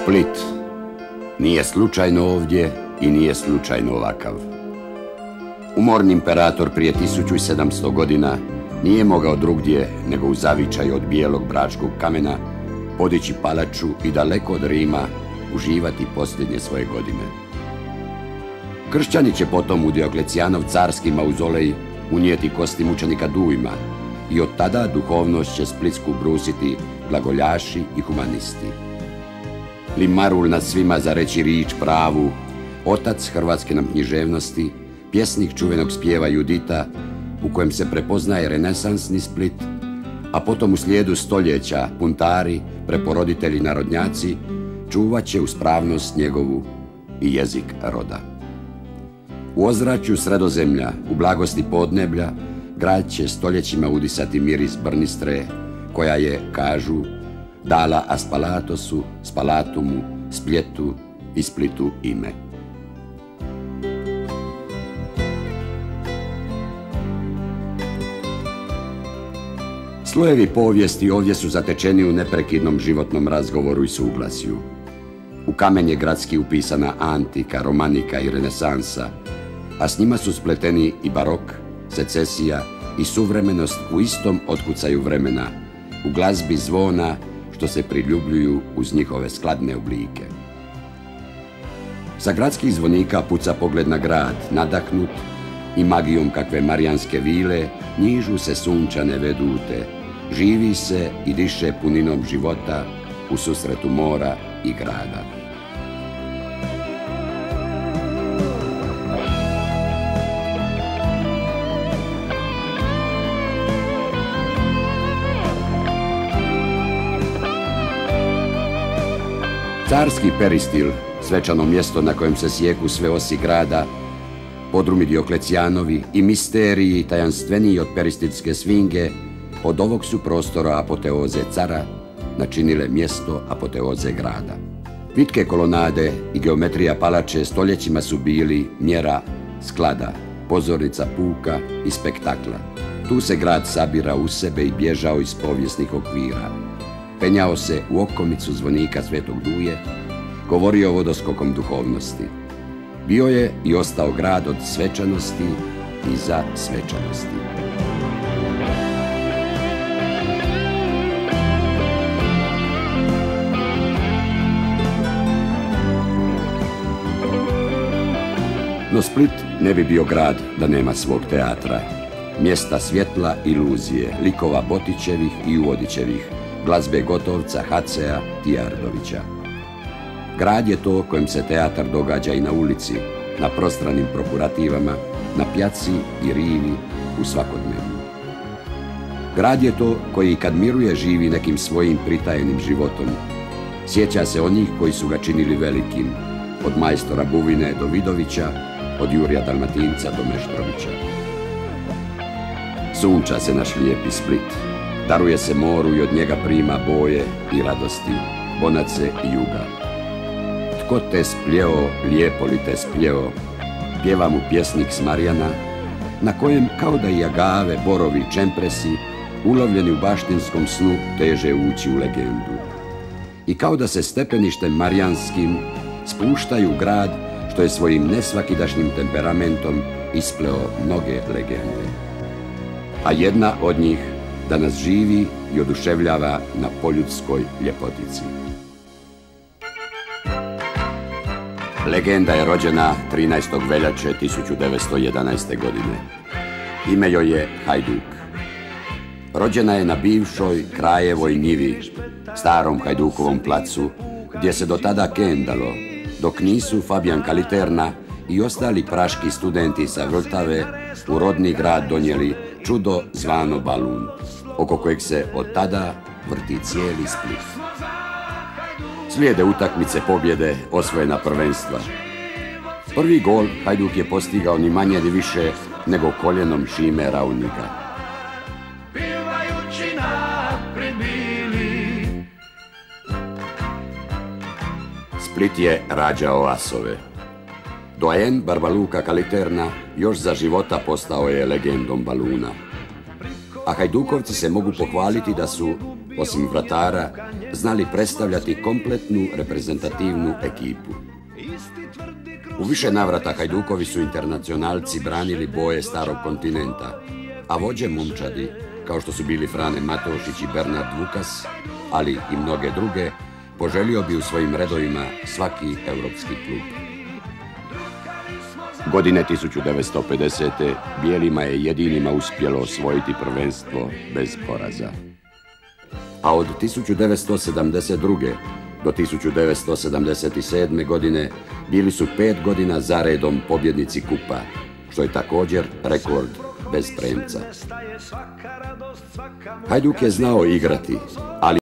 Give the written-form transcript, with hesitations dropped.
Split nije slučajno ovdje i nije slučajno ovakav. Umorni imperator prije 1700 godina nije mogao drugdje nego u zavičaju od bijelog bračkog kamena podići palaču i daleko od Rima uživati posljednje svoje godine. Kršćani će potom u Dioklecijanov carski mauzolej unijeti kosti mučenika Dujma i od tada duhovnost će splitsku brusiti glagoljaši i humanisti. Limarul nad svima za reći rič pravu, otac hrvatske nam književnosti, pjesnik čuvenog spjeva Judita, u kojem se prepoznaje renesansni Split, a potom u slijedu stoljeća puntari, preporoditelji narodnjaci, čuvat će uspravnost njegovu i jezik roda. U ozračju Sredozemlja, u blagosti podneblja, grad će stoljećima udisati miris Brnistre, koja je, kažu, dala Aspalatosu, Spalatumu, Spljetu i Splitu ime. Slojevi povijesti ovdje su zatečeni u neprekidnom životnom razgovoru i suglasju. U kamen je gradski upisana antika, romanika i renesansa, a s njima su spleteni i barok, secesija i suvremenost u istom otkucaju vremena, u glazbi zvona što se priljubljuju uz njihove skladne oblike. Sa gradskih zvonika puca pogled na grad, nadahnut i magijom kakve marijanske vile njižu se sunčane vedute, živi se i diše puninom života u susretu mora i grada. Carski peristil, svečano mjesto na kojem se sjeku sve osi grada, podrumi Dioklecijanovi i misteriji tajanstveniji od peristilske sfinge, od ovog su prostora apoteoze cara načinile mjesto apoteoze grada. Vitke kolonade i geometrija palače stoljećima su bili mjera sklada, pozornica puka i spektakla. Tu se grad sabira u sebe i bježao iz povijesnih okvira. Penjao se u okomicu zvonika Svetog Duje, govorio vodoskokom duhovnosti. Bio je i ostao grad od svečanosti i za svečanosti. No Split ne bi bio grad da nema svog teatra. Mjesta svjetla iluzije, likova Botićevih i Uvodićevih, glazbe Gotovca, Hacea i Ardovića. Grad je to kojem se teatar događa i na ulici, na prostranim prokurativama, na pjaci i rivi, u svakodnevnu. Grad je to koji kad miruje živi nekim svojim pritajenim životom. Sjeća se onih koji su ga činili velikim, od majstora Buvine do Vidovića, od Jurija Dalmatinca do Meštrovića. Sunča se naš lijepi Split, daruje se moru i od njega prima boje i radosti, bonace i juga. Tko te spljeo, lijepo li te spljeo, pjeva mu pjesnik s Marjana, na kojem kao da i agave, borovi, čempresi, ulovljeni u baštinskom snu, teže ući u legendu. I kao da se stepeništem marijanskim spuštaju u grad što je svojim nesvakidašnjim temperamentom ispleo mnoge legende. A jedna od njih danas živi i oduševljava na poljudskoj ljepotici. Legenda je rođena 13. veljače 1911. godine. Ime joj je Hajduk. Rođena je na bivšoj Krajevoj njivi, starom Hajdukovom placu, gdje se do tada kendalo, dok nisu Fabijan Kaliterna i ostali praški studenti sa Vltave u rodni grad donijeli čudo zvano balun, oko kojeg se od tada vrti cijeli Split. Slijede utakmice, pobjede, osvojena prvenstva. Prvi gol Hajduk je postigao ni manje ni više nego koljenom Šime Raunjika. Split je rađao asove. Doyen Barbaluka Kaliterna još za života postao je legendom baluna. A Hajdukovci se mogu pohvaliti da su osim vratara, znali predstavljati kompletnu reprezentativnu ekipu. U više navrata Hajdukovi su internacionalci branili boje starog kontinenta, a vođe momčadi, kao što su bili Frane Matošić i Bernard Vukas, ali i mnoge druge, poželio bi u svojim redovima svaki europski klub. Godine 1950. bijelima je jedinima uspjelo osvojiti prvenstvo bez poraza. A od 1972. do 1977. godine bili su 5 godina za redom pobjednici kupa, što je također rekord bez premca. Hajduk je znao igrati, ali